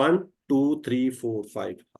1 2 3 4 5।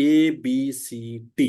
ABCD।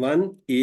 1 A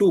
2,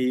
A,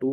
2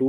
2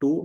2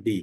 D।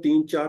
3 4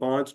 5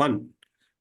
1।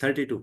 32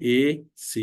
A C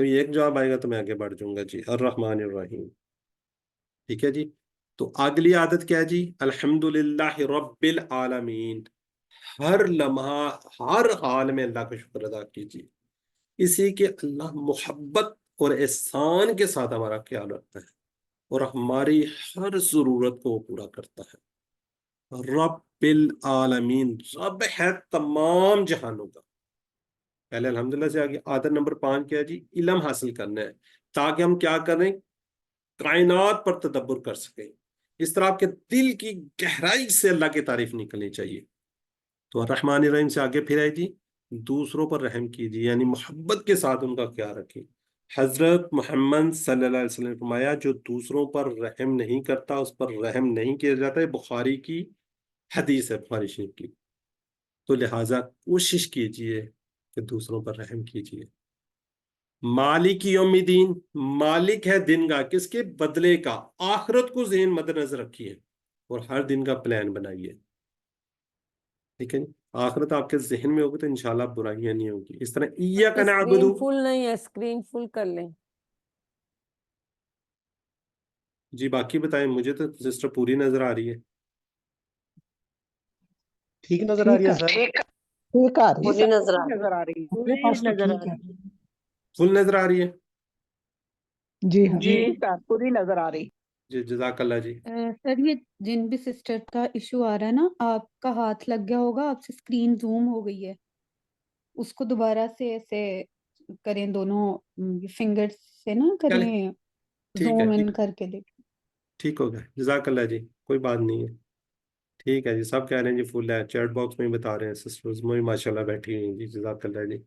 کوئی ایک جواب آئے گا تو میں آگے بڑھ جاؤں گا جی. الرحمن الرحیم. ٹھیک ہے جی. تو اگلی عادت کیا ہے جی؟ الحمدللہ رب العالمین. ہر لمحہ ہر حال میں اللہ کا شکر ادا کیجیے، اسی کے اللہ محبت اور احسان کے ساتھ ہمارا خیال رکھتا ہے اور ہماری ہر ضرورت کو وہ پورا کرتا ہے. رب العالمین، رب ہے تمام جہانوں کا. پہلے الحمدللہ سے آگے عادت نمبر 5 کیا ہے جی؟ علم حاصل کرنا ہے تاکہ ہم کیا کریں؟ کائنات پر تدبر کر سکیں. اس طرح آپ کے دل کی گہرائی سے اللہ کی تعریف نکلنی چاہیے. تو الرحمن الرحیم سے آگے پھر آئے جی دوسروں پر رحم کیجیے، یعنی محبت کے ساتھ ان کا خیال رکھیں. حضرت محمد صلی اللہ علیہ وسلم نے فرمایا جو دوسروں پر رحم نہیں کرتا اس پر رحم نہیں کیا جاتا ہے. بخاری کی حدیث ہے، بخاری شریف کی. تو لہٰذا کوشش کیجیے کہ دوسروں پر رحم کیجیے. مالک یوم الدین، مالک ہے دن کا، کس کے؟ بدلے کا. آخرت کو ذہن مد نظر رکھیے اور ہر دن کا پلان بنائیے. ٹھیک ہے جی. آخرت آپ کے ذہن میں ہوگی تو انشاءاللہ برائیاں نہیں ہوگی. اس طرح ایاک نعبد. اسکرین فل نہیں ہے، اسکرین فل کر لیں. جی باقی بتائیں، مجھے تو سسٹر پوری نظر آ رہی ہے. ٹھیک نظر آ رہی ہے سر؟ ٹھیک آ رہی مجھے ہے، نظر آ رہی میرے پاس تو ٹھیک ہے. فل نظر آ رہی ہے؟ جی ہاں. جی پوری نظر آ رہی. جی جزاک اللہ جی. سر یہ جن بھی سسٹر کا ایشو آ رہا ہے نا، آپ کا ہاتھ لگ گیا ہوگا، آپ سے اسکرین زوم ہو گئی ہے، اس کو دوبارہ سے ایسے کریں، دونوں فنگر سے نا چلے کریں، ٹھیک ہے، زوم ان کر کے دیکھیں. ٹھیک ہو گیا. جزاک اللہ جی، کوئی بات نہیں ہے. ٹھیک ہے جی. سب کہہ رہے ہیں جی فل ہے، چیٹ باکس میں بتا رہے ہیں سسٹرز میں ماشاء اللہ بیٹھی ہوئی ہیں جی. جزاک اللہ جی.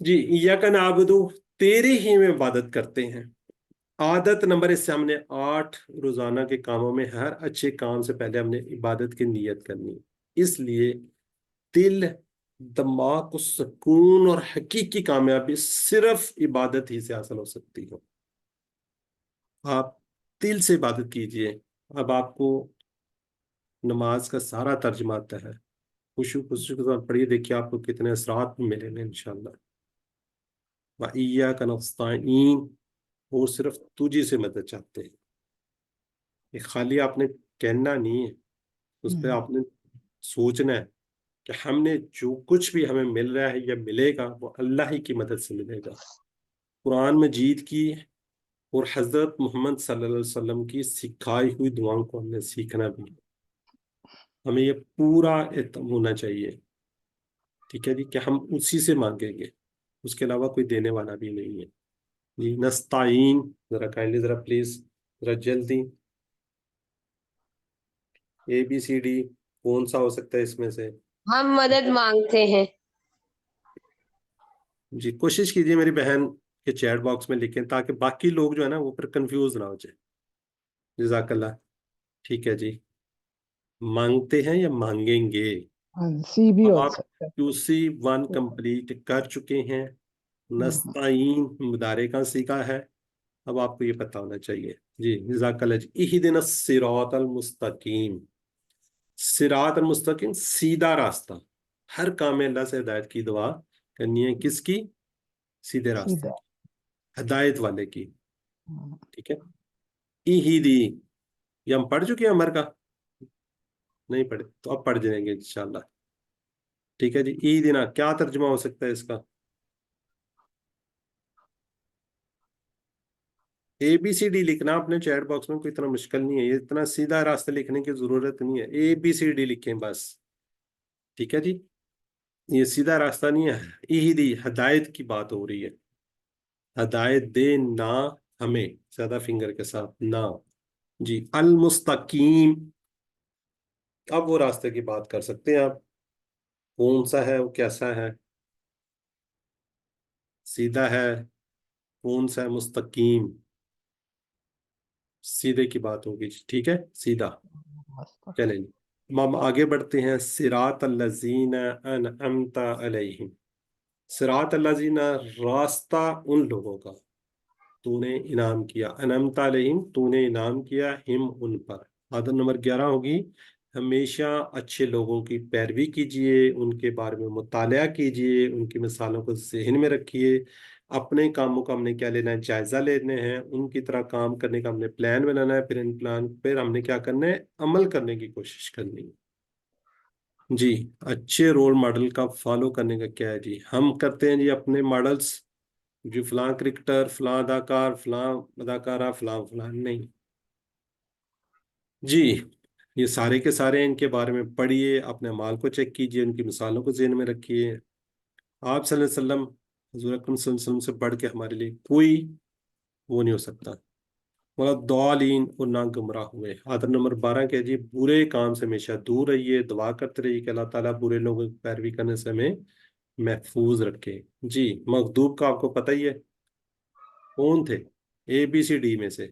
جی ایاک نعبد، تیرے ہی میں عبادت کرتے ہیں. عادت نمبر اس سے ہم نے 8 روزانہ کے کاموں میں ہر اچھے کام سے پہلے ہم نے عبادت کی نیت کرنی ہے. اس لیے دل، دماغ کو سکون اور حقیقی کامیابی صرف عبادت ہی سے حاصل ہو سکتی ہے. آپ دل سے عبادت کیجئے. اب آپ کو نماز کا سارا ترجمہ آتا ہے، خوشو کے ساتھ پڑھیے، دیکھیے آپ کو کتنے اثرات ملیں گے انشاءاللہ. وَإِيَّاكَ نَسْتَعِينُ، وہ صرف تجھی سے مدد چاہتے ہیں. یہ خالی آپ نے کہنا نہیں ہے، اس پہ آپ نے سوچنا ہے کہ ہم نے جو کچھ بھی ہمیں مل رہا ہے یا ملے گا وہ اللہ ہی کی مدد سے ملے گا. قرآن مجید کی اور حضرت محمد صلی اللہ علیہ وسلم کی سکھائی ہوئی دعاؤں کو ہم نے سیکھنا بھی ہے. ہمیں یہ پورا اہتمام ہونا چاہیے، ٹھیک ہے جی، کہ ہم اسی سے مانگیں گے، اس کے علاوہ کوئی دینے والا بھی نہیں ہے. جی نستعین، ذرا کائنڈلی ذرا پلیز ذرا جلدی. ABCD کون سا ہو سکتا ہے اس میں سے؟ ہم مدد مانگتے ہیں. جی کوشش کیجیے میری بہن کہ چیٹ باکس میں لکھیں تاکہ باقی لوگ جو ہے نا وہ پھر کنفیوز نہ ہو جائے. جزاک اللہ. ٹھیک ہے جی. مانگتے ہیں یا مانگیں گے؟ سی بھی اب ہو آپ سکتا ہے. QC1 کمپلیٹ کر چکے ہیں. نستعین مضارع کا صیغہ ہے. اب آپ کو یہ پتہ ہونا چاہیے. جی جزاک اللہ جی. اہدنا الصراط المستقیم. صراط المستقیم سیدھا راستہ. ہر کام میں اللہ سے ہدایت کی دعا کرنی ہے. کس کی؟ سیدھے راستے کی، ہدایت والے کی. ٹھیک ہے. اہدی یہ ہم پڑھ چکے ہیں، عمر کا نہیں پڑھے تو اب پڑھ جائیں گے انشاءاللہ. ٹھیک ہے جی. اہدنا کیا ترجمہ ہو سکتا ہے اس کا؟ ABCD لکھنا اپنے چیٹ باکس میں کوئی اتنا مشکل نہیں ہے، یہ اتنا سیدھا راستہ لکھنے کی ضرورت نہیں ہے. ABCD لکھیں بس. ٹھیک ہے جی. یہ سیدھا راستہ نہیں ہے. اہدی ہدایت کی بات ہو رہی ہے. ہدایت دے نہ ہمیں، زیادہ فنگر کے ساتھ نہ. جی المستقیم، اب وہ راستے کی بات کر سکتے ہیں آپ. کون سا ہے، وہ کیسا ہے؟ سیدھا ہے؟ کون سا ہے مستقیم؟ سیدھے کی بات ہوگی. ٹھیک ہے سیدھا. چلیں جی ہم آگے بڑھتے ہیں. صراط الذین انعمت علیہم. صراط الذین راستہ ان لوگوں کا تو نے انعام کیا. انعمت علیہم تو نے انعام کیا، ہم ان پر. عادت نمبر 11 ہوگی ہمیشہ اچھے لوگوں کی پیروی کیجیے، ان کے بارے میں مطالعہ کیجیے، ان کی مثالوں کو ذہن میں رکھیے، اپنے کاموں کا ہم نے کیا لینا ہے، جائزہ لینے ہیں، ان کی طرح کام کرنے کا ہم نے پلان بنانا ہے، پھر ان پلان پہ ہم نے کیا کرنا ہے، عمل کرنے کی کوشش کرنی ہے۔ جی اچھے رول ماڈل کا فالو کرنے کا کیا ہے جی، ہم کرتے ہیں جی اپنے ماڈلز، جی فلاں کرکٹر، فلاں اداکار، فلاں اداکارہ، فلاں فلاں، نہیں جی، یہ سارے کے سارے ان کے بارے میں پڑھیے، اپنے مال کو چیک کیجیے، ان کی مثالوں کو ذہن میں رکھیے۔ آپ صلی اللہ علیہ وسلم، حضور اکرم صلی اللہ علیہ وسلم سے بڑھ کے ہمارے لیے کوئی وہ نہیں ہو سکتا، ولا ضالین، اور نہ گمراہ ہوئے۔ آدر نمبر 12 کہ جی برے کام سے ہمیشہ دور رہیے، دعا کرتے رہیے کہ اللہ تعالیٰ برے لوگوں کی پیروی کرنے سے ہمیں محفوظ رکھے۔ جی مغضوب کا آپ کو پتہ ہی ہے کون تھے، ABCD میں سے؟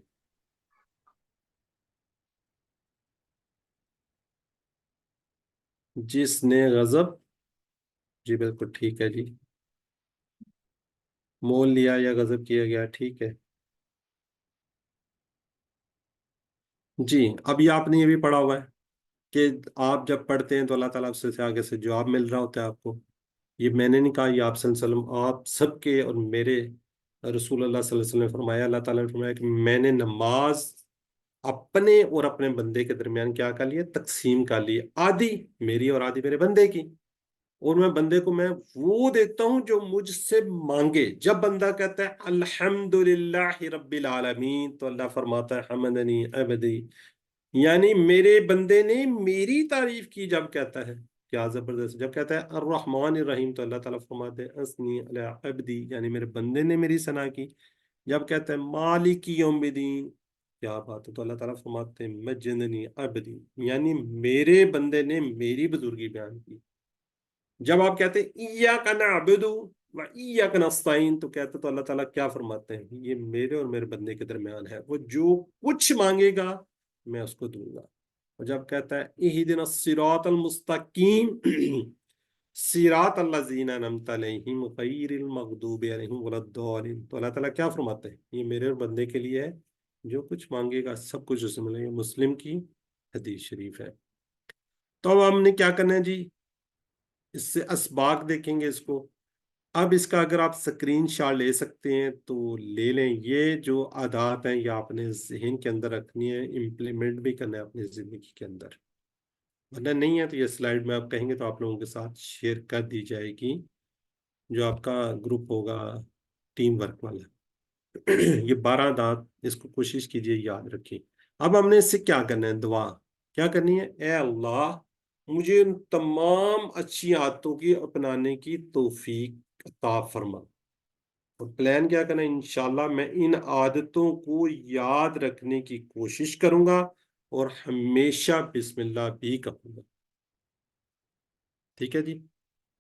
جس نے غضب، جی بالکل ٹھیک ہے جی، مول لیا یا غضب کیا گیا، ٹھیک ہے جی۔ ابھی آپ نے یہ بھی پڑھا ہوا ہے کہ آپ جب پڑھتے ہیں تو اللہ تعالیٰ سے آگے سے جواب مل رہا ہوتا ہے آپ کو۔ یہ میں نے نہیں کہا، یہ آپ صلی اللہ علیہ وسلم، آپ سب کے اور میرے رسول اللہ صلی اللہ علیہ وسلم نے فرمایا، اللہ تعالیٰ نے فرمایا کہ میں نے نماز اپنے اور اپنے بندے کے درمیان کیا کر لیے، تقسیم کر لیے، آدھی میری اور آدھی میرے بندے کی، اور میں بندے کو میں وہ دیتا ہوں جو مجھ سے مانگے۔ جب بندہ کہتا ہے الحمدللہ رب العالمین تو اللہ فرماتا ہے حمدنی عبدی، یعنی میرے بندے نے میری تعریف کی۔ جب کہتا ہے کیا زبردست، جب کہتا ہے الرحمن الرحیم تو اللہ تعالیٰ فرماتے ہیں اسنی علی عبدی، یعنی میرے بندے نے میری ثنا کی۔ جب کہتا ہے مالک یوم الدین، کیا بات ہے، تو اللہ تعالیٰ فرماتے ہیں مجدنی عبدی، یعنی میرے بندے نے میری بزرگی بیان کی۔ جب آپ کہتے ہیں ایاک نعبد و ایاک نستعین تو کہتے تو اللہ تعالیٰ کیا فرماتے ہیں، یہ میرے اور میرے بندے کے درمیان ہے، وہ جو کچھ مانگے گا میں اس کو دوں گا۔ اور جب کہتا ہے اہدنا الصراط المستقیم صراط الذین انعمت علیہم غیر المغضوب علیہم ولا الضالین تو اللہ تعالیٰ کیا فرماتے ہیں، یہ میرے اور بندے کے لیے ہے، جو کچھ مانگے گا سب کچھ اسے ملے گا۔ مسلم کی حدیث شریف ہے۔ تو اب ہم نے کیا کرنا ہے جی، اس سے اسباق دیکھیں گے اس کو۔ اب اس کا اگر آپ سکرین شاٹ لے سکتے ہیں تو لے لیں، یہ جو عادات ہیں یہ آپ نے ذہن کے اندر رکھنی ہے، امپلیمنٹ بھی کرنا ہے اپنی زندگی کے اندر، ورنہ نہیں ہے تو یہ سلائیڈ میں آپ کہیں گے تو آپ لوگوں کے ساتھ شیئر کر دی جائے گی، جو آپ کا گروپ ہوگا ٹیم ورک والا۔ یہ 12 عادات، اس کو کوشش کیجئے یاد رکھیں۔ اب ہم نے اس سے کیا کرنا ہے، دعا کیا کرنی ہے، اے اللہ مجھے ان تمام اچھی عادتوں کی اپنانے کی توفیق عطا فرما، اور پلان کیا کرنا ہے، انشاءاللہ میں ان عادتوں کو یاد رکھنے کی کوشش کروں گا اور ہمیشہ بسم اللہ بھی کہوں گا۔ ٹھیک ہے جی۔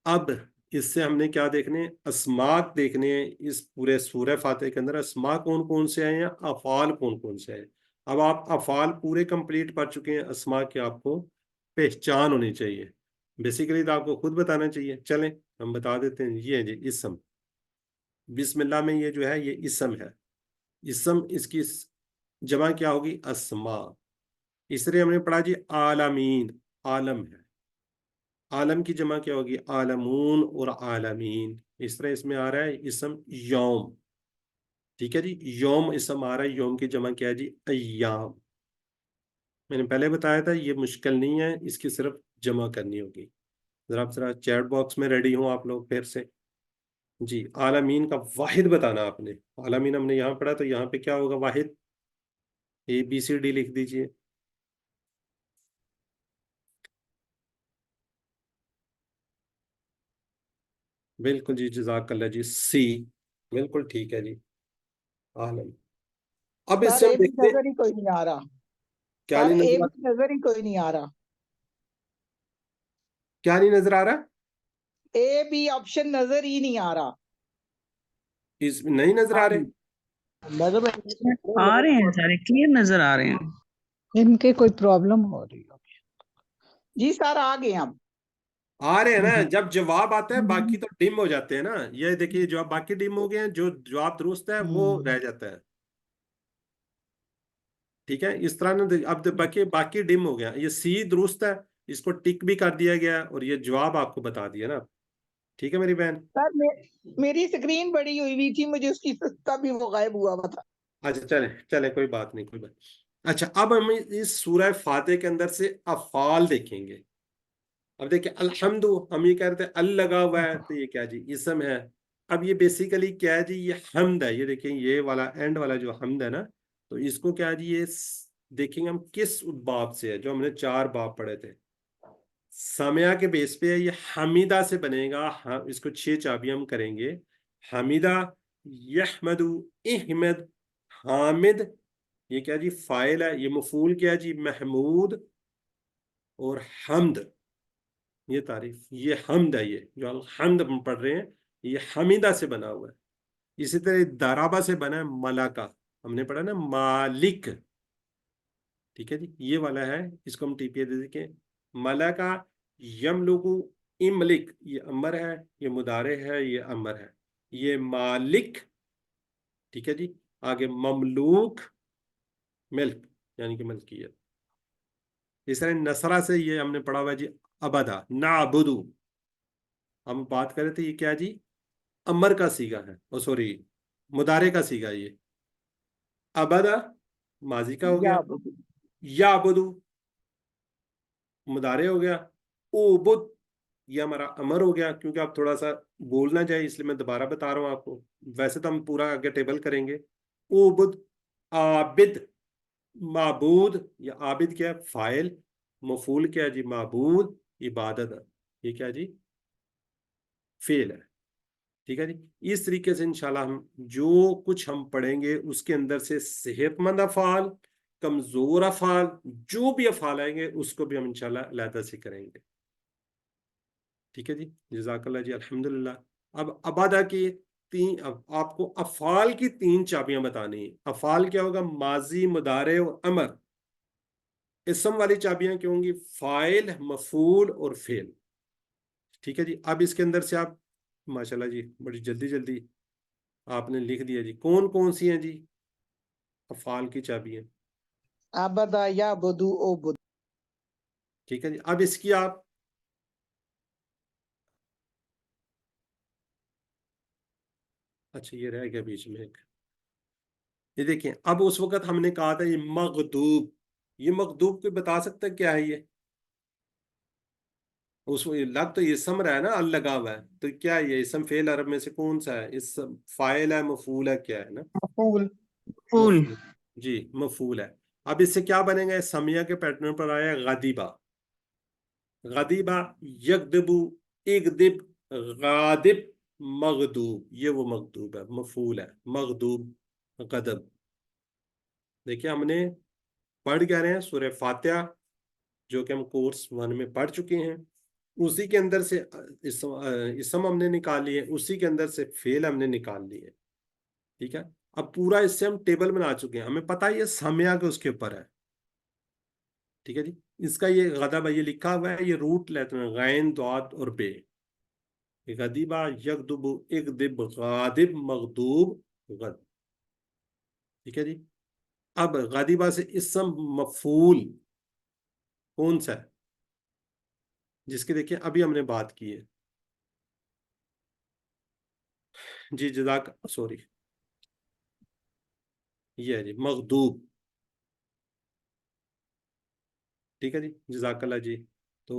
اب اس سے ہم نے کیا دیکھنے ہیں، اسماک دیکھنے ہیں۔ اس پورے سورہ فاتحہ کے اندر اسماء کون کون سے آئے ہیں، افعال کون کون سے آئے۔ اب آپ افعال پورے کمپلیٹ پڑھ چکے ہیں، اسماء کی آپ کو پہچان ہونی چاہیے۔ بیسیکلی تو آپ کو خود بتانا چاہیے، چلیں ہم بتا دیتے ہیں۔ یہ ہے جی اسم، بسم اللہ میں یہ جو ہے یہ اسم ہے، اسم اس کی جمع کیا ہوگی، اسماء۔ اس طرح ہم نے پڑھا جی عالمین، عالم ہے، عالم کی جمع کیا ہوگی، عالمون اور عالمین۔ اس طرح اس میں آ رہا ہے اسم یوم، ٹھیک ہے جی، یوم اسم آ رہا ہے، یوم کی جمع کیا ہے جی، ایام۔ میں نے پہلے بتایا تھا یہ مشکل نہیں ہے، اس کی صرف جمع کرنی ہوگی۔ ذرا چیٹ باکس میں ریڈی ہوں آپ لوگ پھر سے جی۔ عالمین کا واحد بتانا آپ نے، عالمین ہم نے یہاں پڑھا تو یہاں پہ کیا ہوگا، واحد، ABCD لکھ دیجئے۔ بالکل جی، جزاک اللہ جی، سی بالکل ٹھیک ہے جی، عالم۔ اب اس سر سے ہم اے بھی دیکھتے ہیں نظر ہی کوئی نہیں آ رہا، کیا سر نہیں اے نظر آ، بھی نظر ہی کوئی نہیں آ رہا، کیا نہیں نظر آ رہا، اے بھی آپشن نظر ہی نہیں آ رہا۔ اس میں نہیں نظر آ رہے، آ رہے ہیں سارے کلیئر نظر آ رہے ہیں۔ ان کے کوئی پرابلم ہو رہی ہوگی۔ جی سر آ گئے ہم۔ آ رہے ہیں نا، جب جواب آتا ہے باقی تو ڈم ہو جاتے ہیں نا، یہ دیکھیے جواب باقی ڈم ہو گئے ہیں، جو جواب درست ہے وہ رہ جاتا ہے۔ ٹھیک ہے, اس طرح نا اب باقی ڈم ہو گیا. یہ سی درست ہے, اس کو ٹک بھی کر دیا گیا اور یہ جواب آپ کو بتا دیا نا. ٹھیک ہے میری بہن. سر میری اسکرین بڑی ہوئی ہوئی تھی, مجھے اس کی تب بھی وہ غائب ہوا ہوا تھا. اچھا چلے کوئی بات نہیں, کوئی بات. اچھا, اب ہم اس سورہ فاتح کے اندر سے افعال دیکھیں گے. اب دیکھیں الحمد, ہم یہ کہہ رہے تھے ال لگا ہوا ہے, تو یہ کیا جی اسم ہے. اب یہ بیسیکلی کیا ہے جی, یہ حمد ہے. یہ دیکھیں یہ والا اینڈ والا جو حمد ہے نا, تو اس کو کیا جی, یہ دیکھیں گے ہم کس باب سے ہے, جو ہم نے 4 باب پڑھے تھے. سامعہ کے بیس پہ یہ حمیدہ سے بنے گا. اس کو 6 چابیاں ہم کریں گے. حمیدہ, یحمد, احمد, حامد, یہ کیا جی فاعل ہے. یہ مفعول کیا جی محمود, اور حمد یہ تعریف. یہ حمد ہے, یہ جو الحمد ہم پڑھ رہے ہیں یہ حمیدہ سے بنا ہوا ہے. اسی طرح دارابہ سے بنا ہے ملکہ, ہم نے پڑھا نا مالک. ٹھیک ہے جی, یہ والا ہے, اس کو ہم ٹی پی دے دیکھیں. ملکہ, یملکو, املک, یہ امر ہے, یہ مضارع ہے, یہ امر ہے. یہ مالک. ٹھیک ہے جی, آگے مملوک, ملک یعنی کہ ملکیت. اس طرح نصرہ سے یہ ہم نے پڑھا ہوا ہے جی ابدا, نعبدو. ہم بات کر رہے تھے یہ کیا جی امر کا صیغہ ہے, او سوری مضارع کا صیغہ. یہ ابدا ماضی کا ہو گیا, یعبدو مضارع ہو گیا, اوبد یہ ہمارا امر ہو گیا. کیونکہ آپ تھوڑا سا بولنا چاہیے اس لیے میں دوبارہ بتا رہا ہوں آپ کو, ویسے تو ہم پورا آگے ٹیبل کریں گے. اوبد, عابد, معبود, یہ عابد کیا ہے فاعل, مفعول کیا ہے جی معبود, عبادت یہ کیا جی فعل ہے. ٹھیک ہے جی, اس طریقے سے انشاءاللہ ہم جو کچھ ہم پڑھیں گے اس کے اندر سے صحت مند افعال, کمزور افعال, جو بھی افعال آئیں گے اس کو بھی ہم انشاءاللہ علیحدہ سے کریں گے. ٹھیک ہے جی, جزاک اللہ جی, الحمدللہ. اب ابادا کی اب آپ کو افعال کی 3 چابیاں بتانی ہیں. افعال کیا ہوگا, ماضی, مضارع اور امر. اسم والی چابیاں کیا ہوں گی, فاعل, مفعول اور فعل. ٹھیک ہے جی, اب اس کے اندر سے آپ ماشاءاللہ جی بڑی جلدی آپ نے لکھ دیا جی. کون کون سی ہیں جی افعال کی چابیاں؟ ابدا, یعبدو, اوبد. ٹھیک ہے جی, اب اس کی آپ اچھا یہ رہ گیا بیچ میں ایک, یہ دیکھیں. اب اس وقت ہم نے کہا تھا یہ مغدوب, یہ مغدوب کوئی بتا سکتا ہے کیا ہے یہ؟ اس لگ تو اسم رہا ہے نا, ال لگا ہوا ہے, تو کیا ہے یہ اسم فعل عرب میں سے کون سا ہے؟ اسم فاعل ہے, مفعول ہے, کیا ہے نا پھول مفعول. جی مفعول ہے. اب اس سے کیا بنے گا, سمیہ کے پیٹرن پر آیا غدیبہ. غدیبہ, یغدبو, اغدب, غادب, مغدوب, یہ وہ مغدوب ہے, مفعول ہے, مغدوب, غضب. دیکھیں ہم نے پڑھ کیا رہے ہیں سورہ فاتحہ, جو کہ ہم کورس 1 میں پڑھ چکے ہیں. اسی کے اندر سے اسم ہم نے نکال لیے, اسی کے اندر سے فعل ہم نے نکال لیے. ٹھیک ہے, اب پورا اس سے ہم ٹیبل بنا چکے ہیں, ہمیں پتہ ہے یہ سمیہ کے اس کے اوپر ہے. ٹھیک ہے جی, اس کا یہ غضب یہ لکھا ہوا ہے, یہ روٹ لیتے ہیں غین, ضاد اور بے. غضبہ, یغضب, اغضب, غاضب, مغضوب, غضب. ٹھیک ہے جی, اب غضبہ سے اسم مفعول کون سا ہے جس کی دیکھیں ابھی ہم نے بات کی ہے؟ جی جزاک, سوری یہ ہے جی مغضوب. ٹھیک ہے جی, جزاک اللہ جی. تو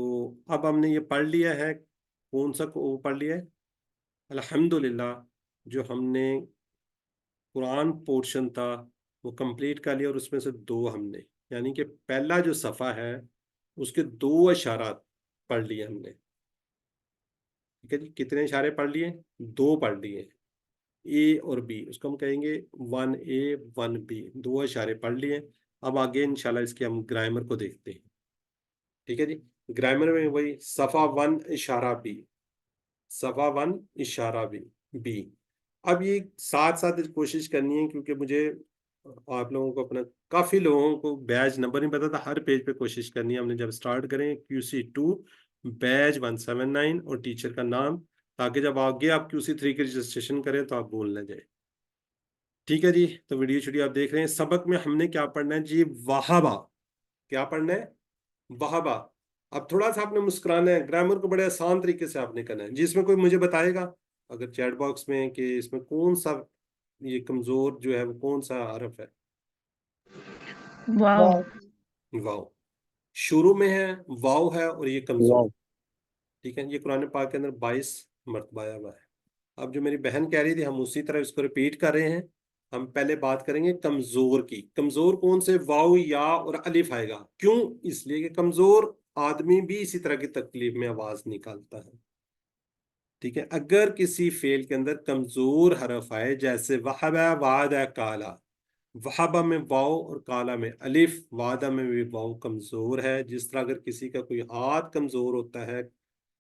اب ہم نے یہ پڑھ لیا ہے, کون سا کو پڑھ لیا ہے الحمدللہ. جو ہم نے قرآن پورشن تھا وہ کمپلیٹ کر لیا, اور اس میں سے 2 ہم نے, یعنی کہ پہلا جو صفحہ ہے اس کے 2 اشارات پڑھ لیے ہم نے. ٹھیک ہے جی, کتنے اشارے پڑھ لیے؟ 2 پڑھ لیے, اے اور بی, اس کو ہم کہیں گے 1A 1B, 2 اشارے پڑھ لیے. اب آگے انشاءاللہ اس کے ہم گرامر کو دیکھتے ہیں. ٹھیک ہے جی, گرامر میں وہی صفحہ 1 اشارہ B, صفحہ 1 اشارہ B. اب یہ ساتھ ساتھ کوشش کرنی ہے, کیونکہ مجھے آپ لوگوں کو اپنا کافی لوگوں کو بیچ نمبر نہیں پتا تھا, ہر پیج پہ کوشش کرنی ہے. ہم نے جب سٹارٹ کریں QC2 بیچ 179 اور ٹیچر کا نام, تاکہ جب آگے آپ QC3 کی رجسٹریشن کریں تو آپ بھول نہ جائیں. ٹھیک ہے جی، تو ویڈیو آپ دیکھ رہے ہیں. سبق میں ہم نے کیا پڑھنا ہے جی؟ وہابا. کیا پڑھنا ہے؟ وہابا. اب تھوڑا سا آپ نے مسکرانا ہے، گرامر کو بڑے آسان طریقے سے آپ نے کرنا ہے جی. اس میں کوئی مجھے بتائے گا اگر چیٹ باکس میں کہ اس میں کون سا یہ کمزور جو ہے وہ کون سا حرف ہے؟ واو. واو. شروع میں ہے واو ہے اور یہ کمزور. ٹھیک ہے، یہ قرآن پاک کے اندر 22 مرتبہ آیا ہوا ہے. اب جو میری بہن کہہ رہی تھی ہم اسی طرح اس کو ریپیٹ کر رہے ہیں. ہم پہلے بات کریں گے کمزور کی. کمزور کون سے؟ واو، یا اور الف آئے گا. کیوں؟ اس لیے کہ کمزور آدمی بھی اسی طرح کی تکلیف میں آواز نکالتا ہے. ٹھیک ہے، اگر کسی فعل کے اندر کمزور حرف آئے جیسے وہبا، وعدہ، کالا. وہبا میں واو اور کالا میں الف، وعدہ میں بھی واو کمزور ہے. جس طرح اگر کسی کا کوئی ہاتھ کمزور ہوتا ہے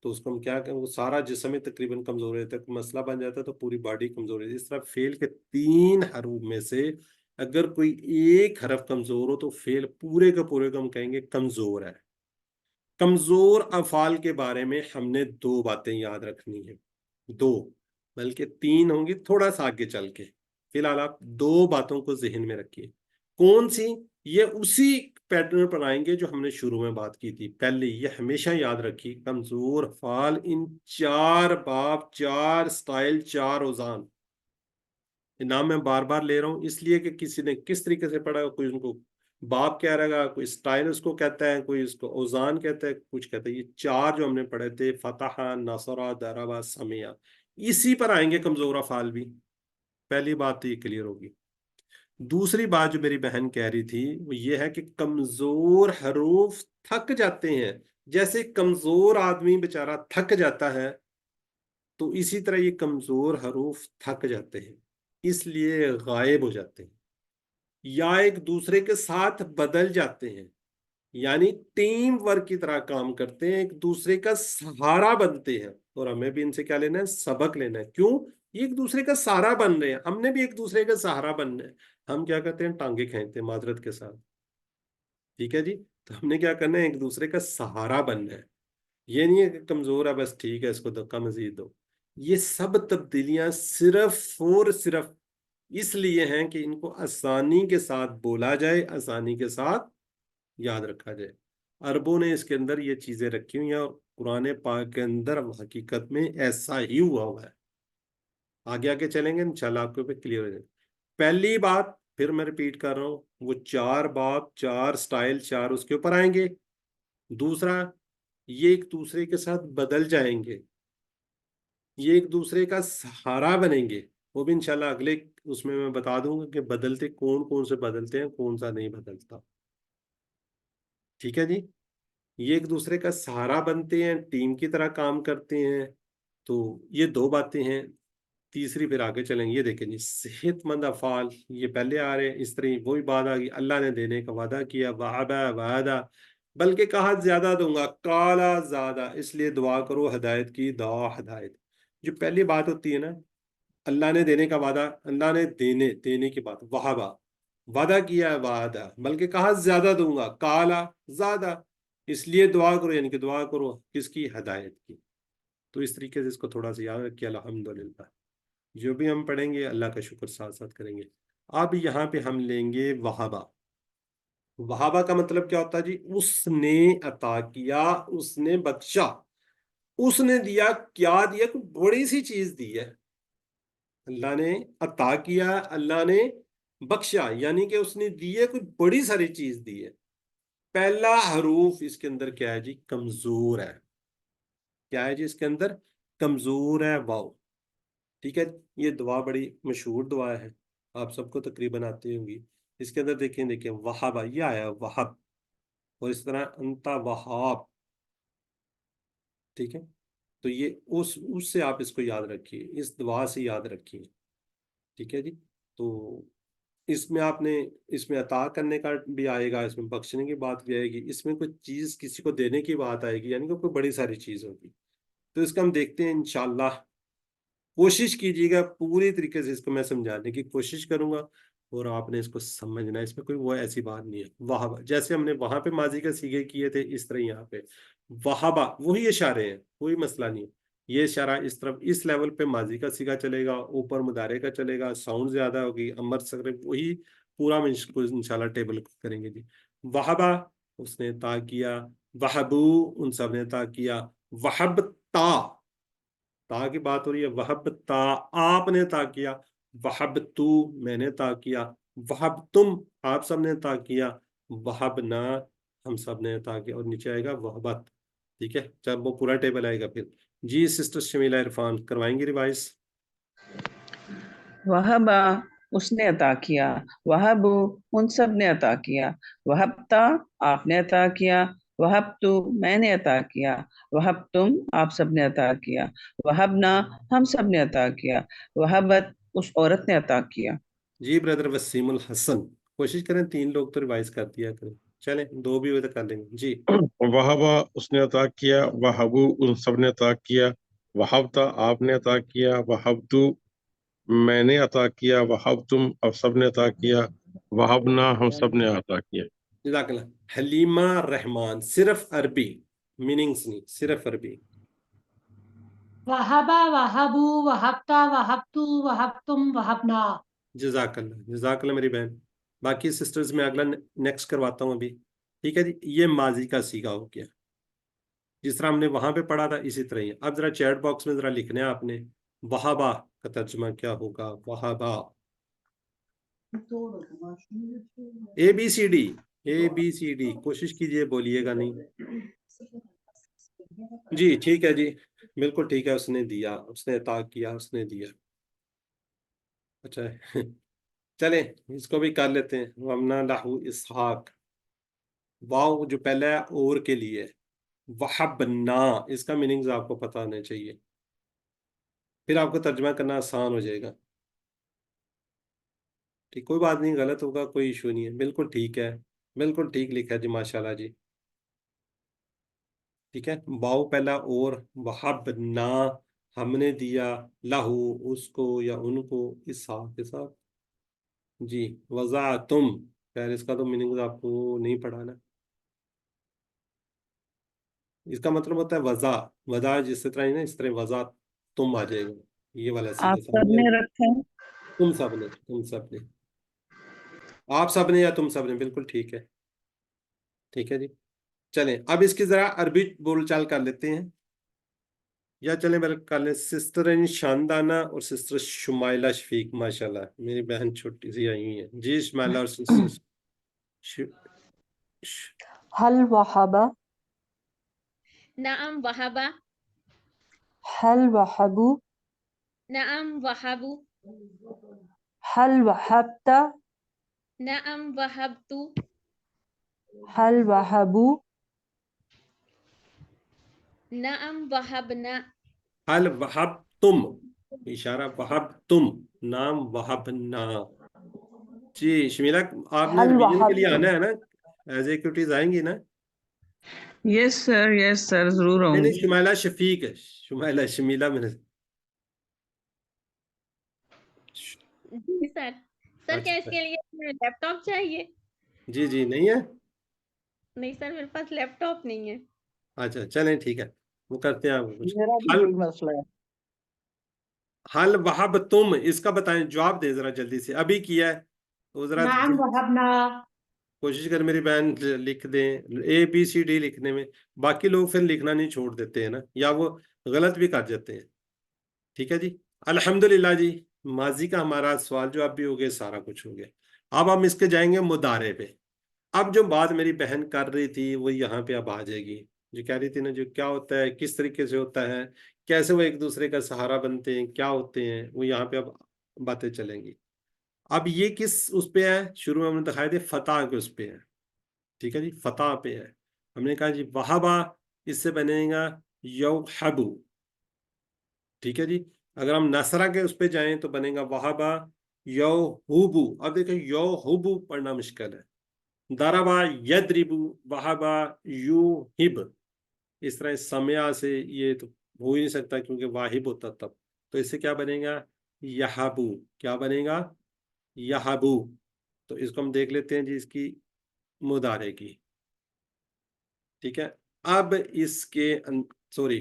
تو اس کو ہم کیا کہیں، وہ سارا جسم ہی تقریباً کمزور ہوتا ہے. مسئلہ بن جاتا ہے تو پوری باڈی کمزور ہے. اس طرح فعل کے 3 حروف میں سے اگر کوئی ایک حرف کمزور ہو تو فعل پورے کا پورے کو ہم کہیں گے کمزور ہے. کمزور افعال کے بارے میں ہم نے 2 باتیں یاد رکھنی ہیں. 2 بلکہ 3 ہوں گی تھوڑا سا آگے چل کے. فی الحال آپ 2 باتوں کو ذہن میں رکھیے. کون سی؟ یہ اسی پیٹرن پر آئیں گے جو ہم نے شروع میں بات کی تھی. پہلے یہ ہمیشہ یاد رکھیے، کمزور افعال ان 4 باب، 4 سٹائل، 4 اوزان. نام میں بار بار لے رہا ہوں اس لیے کہ کسی نے کس طریقے سے پڑھا، کوئی ان کو باب کہہ رہے گا، کوئی سٹائل اس کو کہتا ہے، کوئی اس کو اوزان کہتا ہے، کچھ کہتا ہے. یہ 4 جو ہم نے پڑھے تھے، فتح، نصر، ضرب، سمع، اسی پر آئیں گے کمزور افعال بھی. پہلی بات تو یہ کلیئر ہوگی. دوسری بات جو میری بہن کہہ رہی تھی وہ یہ ہے کہ کمزور حروف تھک جاتے ہیں. جیسے کمزور آدمی بیچارہ تھک جاتا ہے تو اسی طرح یہ کمزور حروف تھک جاتے ہیں، اس لیے غائب ہو جاتے ہیں یا ایک دوسرے کے ساتھ بدل جاتے ہیں. یعنی ٹیم ورک کی طرح کام کرتے ہیں، ایک دوسرے کا سہارا بنتے ہیں. اور ہمیں بھی ان سے کیا لینا ہے؟ سبق لینا ہے. کیوں؟ یہ ایک دوسرے کا سہارا بن رہے ہیں، ہم نے بھی ایک دوسرے کا سہارا بننا ہے. ہم کیا کرتے ہیں؟ ٹانگیں کھینچتے ہیں معذرت کے ساتھ. ٹھیک ہے جی، تو ہم نے کیا کرنا ہے؟ ایک دوسرے کا سہارا بننا ہے. یہ نہیں ہے کہ کمزور ہے بس ٹھیک ہے اس کو دھکا مزید دو. یہ سب تبدیلیاں صرف اور صرف اس لیے ہیں کہ ان کو آسانی کے ساتھ بولا جائے، آسانی کے ساتھ یاد رکھا جائے. عربوں نے اس کے اندر یہ چیزیں رکھی ہوئی ہیں اور قرآن پاک کے اندر حقیقت میں ایسا ہی ہوا ہے. آگے آگے چلیں گے انشاءاللہ آپ کو پہ کلیئر ہو جائے. پہلی بات پھر میں ریپیٹ کر رہا ہوں، وہ 4 باب، 4 سٹائل، 4 اس کے اوپر آئیں گے. دوسرا، یہ ایک دوسرے کے ساتھ بدل جائیں گے، یہ ایک دوسرے کا سہارا بنیں گے. وہ بھی انشاءاللہ اگلے اس میں بتا دوں گا کہ بدلتے کون کون سے بدلتے ہیں، کون سا نہیں بدلتا. ٹھیک ہے جی، یہ ایک دوسرے کا سہارا بنتے ہیں، ٹیم کی طرح کام کرتے ہیں. تو یہ 2 باتیں ہیں. تیسری پھر آگے چلیں گے. یہ دیکھیں جی، صحت مند افعال یہ پہلے آ رہے ہیں. اس طرح وہی بات آ گئی، اللہ نے دینے کا وعدہ کیا، وعدہ وعدہ، بلکہ کہا زیادہ دوں گا، کالا زیادہ، اس لیے دعا کرو ہدایت کی، دعا ہدایت. جو پہلی بات ہوتی ہے نا، اللہ نے دینے کا وعدہ، اللہ نے دینے کی بات، وہابا، وعدہ کیا ہے، وعدہ، بلکہ کہا زیادہ دوں گا، کالا زیادہ، اس لیے دعا کرو، یعنی کہ دعا کرو کس کی؟ ہدایت کی. تو اس طریقے سے اس کو تھوڑا سا یاد رکھیے. الحمدللہ جو بھی ہم پڑھیں گے اللہ کا شکر ساتھ ساتھ کریں گے. اب یہاں پہ ہم لیں گے وہابا. وہابا کا مطلب کیا ہوتا ہے جی؟ اس نے عطا کیا، اس نے بخشا، اس نے دیا. کیا دیا؟ کوئی بڑی سی چیز دی ہے. اللہ نے عطا کیا، اللہ نے بخشا، یعنی کہ اس نے دی ہے، کوئی بڑی ساری چیز دی ہے. پہلا حروف اس کے اندر کیا ہے جی؟ کمزور ہے. کیا ہے جی اس کے اندر؟ کمزور ہے، واو. ٹھیک ہے، یہ دعا بڑی مشہور دعا ہے، آپ سب کو تقریباً آتی ہوں گی. اس کے اندر دیکھیں وہابا، یہ آیا وہب، اور اس طرح انتا وہاب. ٹھیک ہے، تو یہ اس سے آپ اس کو یاد رکھیے، اس دعا سے یاد رکھیے. ٹھیک ہے جی، تو اس میں آپ نے اس میں عطا کرنے کا بھی آئے گا، اس میں بخشنے کی بات بھی آئے گی، اس میں کوئی چیز کسی کو دینے کی بات آئے گی، یعنی کہ کوئی بڑی ساری چیز ہوگی. تو اس کا ہم دیکھتے ہیں انشاءاللہ. کوشش کیجیے گا پوری طریقے سے اس کو میں سمجھانے کی کوشش کروں گا، اور آپ نے اس کو سمجھنا ہے. اس میں کوئی وہ ایسی بات نہیں ہے. وہابا جیسے ہم نے وہاں پہ ماضی کا صیغے کیے تھے، اس طرح یہاں پہ وہابا وہی اشارے ہیں، کوئی مسئلہ نہیں ہے. یہ اشارہ اس طرف اس لیول پہ ماضی کا سیگا چلے گا، اوپر مضارع کا چلے گا، ساؤنڈ زیادہ ہوگی، امر صرف وہی پورا ہم اس کو انشاءاللہ ٹیبل کریں گے جی. وہبا اس نے تا کیا، وہبو ان سب نے تا کیا، وہب تا کی بات ہو رہی ہے، وہب تا آپ نے تا کیا، وہب تو میں نے تا کیا، وہب تم آپ سب نے تا کیا، وہب نا ہم سب نے تا کیا، اور نیچے آئے گا وہبت. ٹھیک ہے، جب وہ پورا ٹیبل آئے گا پھر. جی سسٹر شمیلہ عرفان کروائیں گے ریوائز؟ وہبا اس نے عطا کیا، وہب ان سب نے عطا کیا، وہبتا آپ نے عطا کیا، وہب تو میں نے عطا کیا، وہب تم آپ سب نے عطا کیا، وہبنا ہم سب نے عطا کیا، وہبت اس عورت نے عطا کیا. جی بردر وسیم الحسن کوشش کریں 3 لوگ تو ریوائز کر دیا کریں، چلیں 2 بھی ہوئے تو کر لیں گے. جی وہبا اس نے عطا کیا، وہبو ان سب نے عطا کیا، وہبتا آپ نے عطا کیا، وہبتو میں نے عطا کیا، وہب تم اب سب نے عطا کیا، وہبنا ہم سب نے عطا کیا. جزاک اللہ. حلیمہ رحمان صرف عربی، میننگز نہیں، صرف عربی. وہبا وہبو وہبتا وہبتو وہبتم وہبنا. جزاک اللہ میری بہن. باقی سسٹرز میں اگلا نیکسٹ کرواتا ہوں ابھی. ٹھیک ہے جی، یہ ماضی کا سیگا ہو گیا، جس طرح ہم نے وہاں پہ پڑھا تھا اسی طرح ہی. اب ذرا چیٹ باکس میں ذرا لکھنا ہے آپ نے وہابا کا ترجمہ کیا ہوگا. وہابا ABCD کوشش کیجئے بولیے گا نہیں. جی ٹھیک ہے جی، بالکل ٹھیک ہے، اس نے دیا، اس نے عطا کیا، اس نے دیا. اچھا چلیں اس کو بھی کر لیتے ہیں. وَمْنَا لَهُ اسحاق، واو جو پہلا ہے اور کے لیے، وَحَبْنَا اس کا میننگز آپ کو پتہ ہونے چاہیے، پھر آپ کو ترجمہ کرنا آسان ہو جائے گا. ٹھیک، کوئی بات نہیں، غلط ہوگا کوئی ایشو نہیں ہے، بالکل ٹھیک ہے، بالکل ٹھیک لکھا جی، ماشاءاللہ جی. ٹھیک ہے، واو پہلا اور، وَحَبْنَا ہم نے دیا، لہو اس کو یا ان کو، اسحاق کے ساتھ. جی وضع تم، خیر اس کا تو میننگ آپ کو نہیں پڑھا نا. اس کا مطلب ہوتا ہے وضع جس طرح ہی نا، اس طرح وضع تم آ جائے گا، یہ والا آپ سیدھا سب نے رکھا ہے. تم سب نے آپ سب نے یا تم سب نے، بالکل ٹھیک ہے. ٹھیک ہے جی، چلیں اب اس کی ذرا عربی بول چال کر لیتے ہیں، یا چلیں بلکہ کر لیں. سسٹر شاندانہ اور سسٹر شمائلہ شفیق، ماشاءاللہ میری بہن چھوٹی سی آئی ہوئی ہیں. جی شمائلہ اور سسٹر هل وهب نعم وهب هل وهبوا نعم وهبوا هل وهبت نعم وهبت هل وهبوا نعم وهبنا حل وہب تم، اشارہ وہب تم، نام وہب نا. جی شمیلہ آپ نے هل ریویژن کے لیے وهبتم آنا ہے نا، ایز ایکٹیویٹیز آئیں گی نا؟ یس سر ضرور نہیں آؤں نہیں، گی. شمائلہ شفیق ہے، شمیلہ میں نے. جی سر. سر کیا اس اچھا کے لیے لیپ ٹاپ چاہیے؟ جی نہیں ہے. نہیں سر میرے پاس لیپ ٹاپ نہیں ہے. اچھا چلیں ٹھیک ہے، وہ کرتے ہیں آپ کچھ. میرا بھی حل کوئی مسئلہ ہے. حل وہب تم، اس کا بتائیں، جواب دیں ذرا جلدی سے، ابھی کیا ہے وہ ذرا نعم وهبنا. کوشش کر میری بہن لکھ دیں ABCD لکھنے میں. باقی لوگ پھر لکھنا نہیں چھوڑ دیتے ہیں نا، یا وہ غلط بھی کر جاتے ہیں. ٹھیک ہے جی، الحمدللہ جی، ماضی کا ہمارا سوال جو اب بھی ہو گیا، سارا کچھ ہو گیا. اب ہم اس کے جائیں گے مضارع پہ. اب جو بات میری بہن کر رہی تھی وہ یہاں پہ اب آ جائے گی، جو کہہ رہی تھی نا، جو کیا ہوتا ہے، کس طریقے سے ہوتا ہے، کیسے وہ ایک دوسرے کا سہارا بنتے ہیں، کیا ہوتے ہیں، وہ یہاں پہ اب باتیں چلیں گی. اب یہ کس اس پہ ہے، شروع میں ہم نے دکھایا تھے فتح کے اس پہ ہے. ٹھیک ہے جی، فتح پہ ہے. ہم نے کہا جی وہبا، اس سے بنے گا یوحبو. ٹھیک ہے جی، اگر ہم نصرہ کے اس پہ جائیں تو بنے گا وہبا یوحبو. اب دیکھیں یوحبو پڑھنا مشکل ہے. ضربا یضربو، وہبا یوہب، اس طرح سمیا سے یہ تو ہو ہی نہیں سکتا کیونکہ واہب ہوتا تب. تو اس سے کیا بنے گا، یہبو. کیا بنے گا، یہبو. تو اس کو ہم دیکھ لیتے ہیں جی، اس کی مضارع کی. ٹھیک ہے، اب اس کے سوری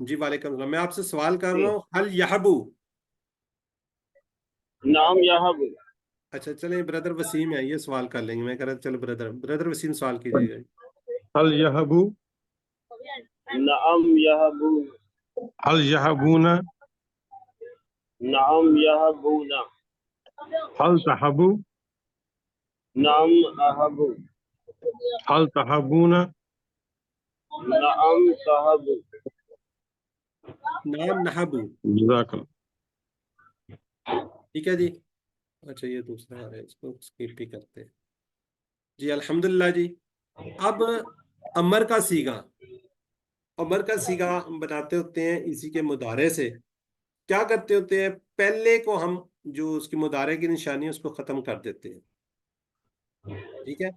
جی وعلیکم السلام. میں آپ سے سوال کر رہا ہوں حل یحبو. نعم یحبو. اچھا چلیں بردر وسیم ہے, یہ سوال کر لیں گے. میں کہہ رہا چلو بردر وسیم سوال کیجیے گا. هل يهبو نعم یحبو. هل يهبون نعم یحبون. هل تحبو نعم احبو. هل تحبون نعم تحبو. نام نحبو. جزاک اللہ. ٹھیک ہے جی. اچھا یہ دوسرا آ رہا ہے, اس کو اسکپ بھی کرتے ہیں. جی الحمدللہ جی. اب امر کا سیگا, امر کا سیگا ہم بناتے ہوتے ہیں اسی کے مضارع سے. کیا کرتے ہوتے ہیں, پہلے کو ہم جو اس کی مضارع کی نشانی ہے اس کو ختم کر دیتے ہیں. ٹھیک ہے,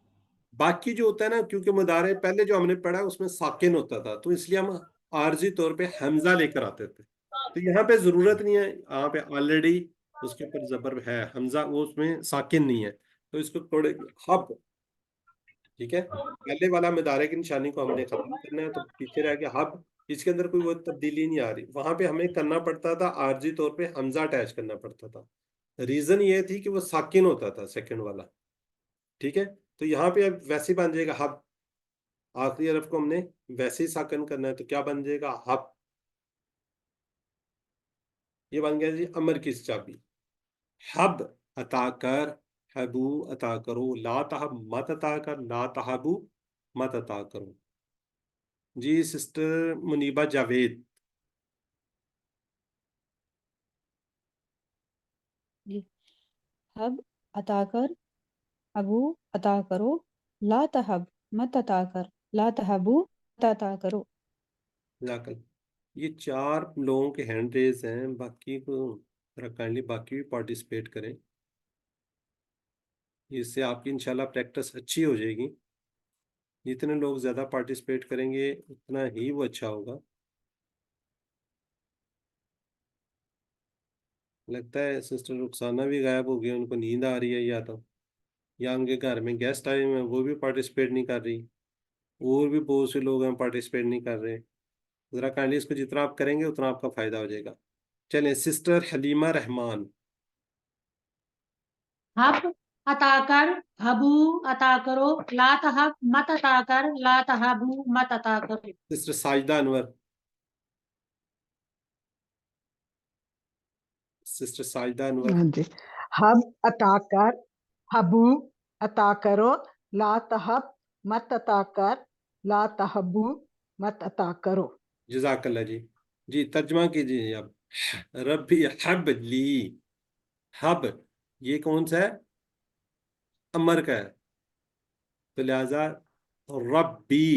باقی جو ہوتا ہے نا, کیونکہ مضارع پہلے جو ہم نے پڑھا اس میں ساکن ہوتا تھا, تو اس لیے ہم عارضی طور پہ حمزہ لے کر آتے تھے. تو یہاں پہ ضرورت نہیں ہے, یہاں پہ آلریڈی اس کے اوپر زبر ہے حمزہ, وہ اس میں ساکن نہیں ہے, تو اس کو تھوڑے حب. ٹھیک ہے, پہلے والا مضارع کی نشانی کو ہم نے ختم کرنا ہے, تو پیچھے رہ گیا حب. اس کے اندر کوئی وہ تبدیلی نہیں آ رہی. وہاں پہ ہمیں کرنا پڑتا تھا عارضی طور پہ حمزہ اٹیچ کرنا پڑتا تھا. ریزن یہ تھی کہ وہ ساکن ہوتا تھا سیکنڈ والا. ٹھیک ہے, تو یہاں پہ اب ویسے ہی بن جائے گا حب. آخری حرف کو ہم نے ویسے ہی ساکن کرنا ہے, تو کیا بن جائے گا حب. یہ بن گیا جی امر کی چابی. حب عطا کر, حبو عطا کرو, لا تحب مت عطا کر, لا تحبو مت عطا کرو. جی سسٹر منیبہ جاوید. جی حب عطا کر, ابو عطا کرو, لا تحب مت عطا کر, لا تحبو مت عطا کرو. جزاک اللہ. یہ 4 لوگوں کے ہینڈ ریز ہیں, باقی کو ذرا کائنڈلی باقی بھی پارٹیسپیٹ کریں. اس سے آپ کی انشاءاللہ پریکٹس اچھی ہو جائے گی. جتنے لوگ زیادہ پارٹیسپیٹ کریں گے اتنا ہی وہ اچھا ہوگا. لگتا ہے سسٹر رخسانہ بھی غائب ہو گئی, ان کو نیند آ رہی ہے, یا ان کے گھر میں گیسٹ آئے ہوئے ہیں وہ بھی پارٹیسپیٹ نہیں کر رہی, اور بھی بہت سے لوگ ہیں پارٹیسپیٹ نہیں کر رہے. ذرا کائنڈلی اس کو جتنا آپ کریں گے اتنا آپ کا فائدہ ہو جائے گا. چلیں سسٹر حلیمہ رحمان. حب عطا کر, حبو عطا کرو, لا تحب مت عطا کر, لا تحبو مت عطا کرو. سسٹر ساجدہ انور. سسٹر ساجدہ انور. ہاں جی. حب عطا کر, حبو عطا کرو, لا تحب مت عطا کر, لا تحبو مت عطا کرو. جزاک اللہ جی. جی ترجمہ کیجیے اب. ربی حب لی. حب یہ کون سا ہے, امر کا ہے, تو لہذا ربی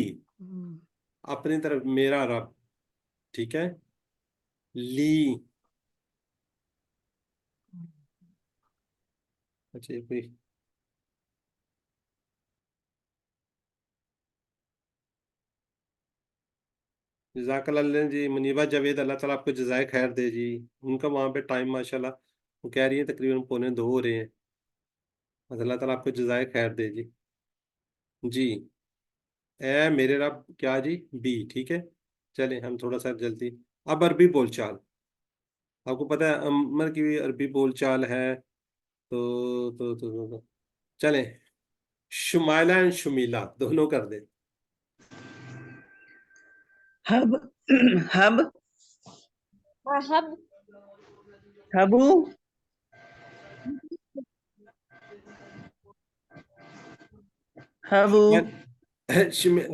اپنی طرف میرا رب. ٹھیک ہے, لی. اچھا یہ کوئی جزاک اللہ جی. منیبہ جاوید, اللہ تعالیٰ آپ کو جزائے خیر دے جی. ان کا وہاں پہ ٹائم ماشاءاللہ وہ کہہ رہی ہیں تقریباً 1:45 ہو رہے ہیں. اللہ تعالیٰ آپ کو جزائے خیر دے جی. جی اے میرے رب کیا جی, بی. ٹھیک ہے, چلیں ہم تھوڑا سا جلدی. اب عربی بول چال, آپ کو پتہ ہے امر کی بھی عربی بول چال ہے. تو چلیں شمائلہ اینڈ شمیلہ دونوں کر دیں. حب حب احب. حبو حبو.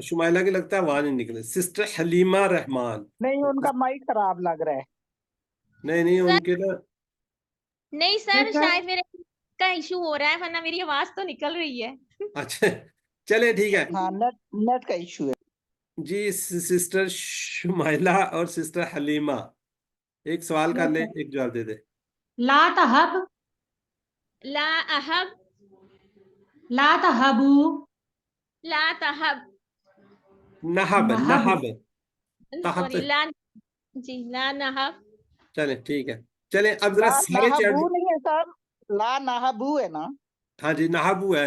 شمائلہ کے لگتا ہے وہاں نہیں نکلے. سسٹر حلیمہ رحمان. نہیں ان کا مائک خراب لگ رہا ہے. نہیں ان کے نا نہیں سر, شاید میرے کا ایشو ہو رہا ہے, ورنہ میری آواز تو نکل رہی ہے. اچھا چلے ٹھیک ہے. ہاں نیٹ کا ایشو ہے. جی سسٹر شمائلہ اور سسٹر حلیمہ ایک سوال کر لیں, ایک جواب دے دے. لا تحب, لا احب. لا تحبو, لا تحب. نحب نحب تحب. سوری, لا. جی لا نحب. چلیں ٹھیک ہے. چلیں اب ذرا لا سارے چیٹ. نہبو نہیں ہے سر, لا نہبو ہے نا. ہاں جی نحبو ہے.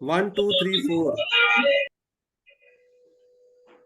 1 2 3 4।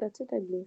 That's it, I believe.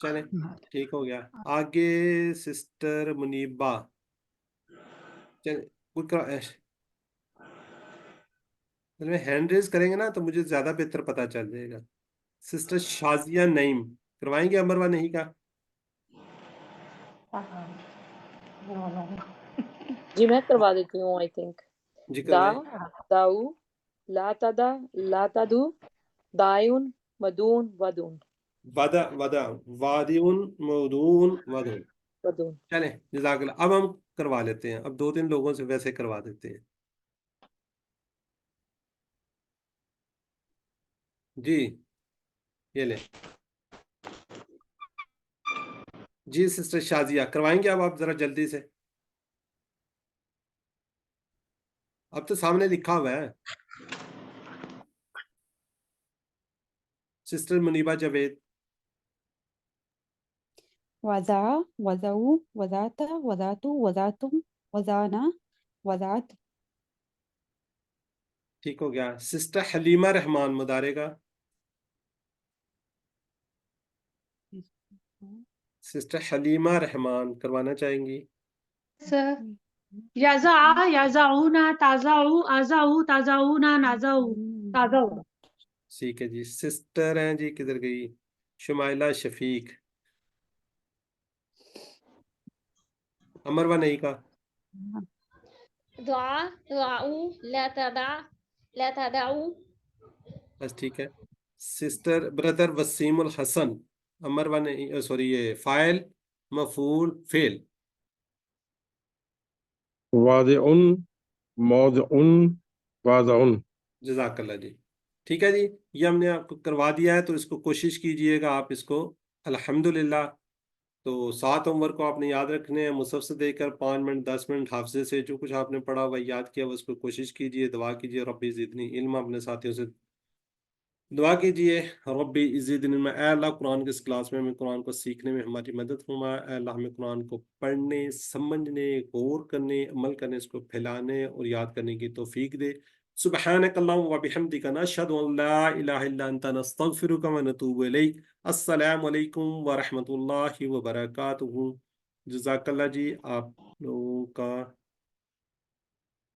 چلیں ٹھیک ہو گیا. آگے سسٹر منیبہ. چلیں میں ہینڈ ریز کریں گے نا تو مجھے زیادہ بہتر پتہ چل جائے گا. سسٹر شازیہ نعیم کروائیں گے امروا نہیں کا؟ جی میں کروا دیتی ہوں. آئی تھنک جی دا کروائیں. داؤ لا تدا لا تدو دائن مدون ودون ودا ودا وادیون مودون ودون. ودون. چلیں جزاک اللہ. اب ہم کروا لیتے ہیں. اب 2-3 لوگوں سے ویسے کروا دیتے ہیں. جی یہ لیں. جی سسٹر شازیہ کروائیں گے اب آپ ذرا جلدی سے. اب تو سامنے لکھا ہوا ہے. سسٹر منیبہ جاوید. وضع وضعوا وضعت وضعتوا وضعتم وضعنا وضعت. ٹھیک ہو گیا. سسٹر حلیمہ رحمان مدارے کا. سسٹر حلیمہ رحمان کروانا چاہیں گی؟ یزا یزعونا تازعو ازعو تازعونا نازعو تازعو. ٹھیک ہے جی. سسٹر ہیں جی کدھر گئی؟ شمائلہ شفیق. امروا نہیں کا. دعا دعاؤ لا تدع لا تدعو. بس ٹھیک ہے. سسٹر بردر وسیم الحسن. امروا نہیں سوری یہ فاعل مفعول فعل. واضع موضع واضع. جزاک اللہ جی. ٹھیک ہے جی. یہ ہم نے آپ کو کروا دیا ہے تو اس کو کوشش کیجئے گا آپ اس کو. الحمدللہ. تو 7 ہوم ورک کو آپ نے یاد رکھنے ہیں. مصحف سے دیکھ کر 5 منٹ 10 منٹ حافظے سے جو کچھ آپ نے پڑھا ہوا یاد کیا اس کو کوشش کیجئے. دعا کیجئے ربی زدنی علم. اپنے ساتھیوں سے دعا کیجئے ربی زدنی علم. اے اللہ قرآن کے اس کلاس میں ہمیں قرآن کو سیکھنے میں ہماری مدد فرما. اے اللہ ہمیں قرآن کو پڑھنے سمجھنے غور کرنے عمل کرنے اس کو پھیلانے اور یاد کرنے کی توفیق دے. سبحانک اللہم و بحمدک نشہد ان لا الہ الا انت نستغفرک و نتوب الیک. السلام علیکم ورحمۃ اللہ وبرکاتہ. جزاک اللہ جی آپ لوگوں کا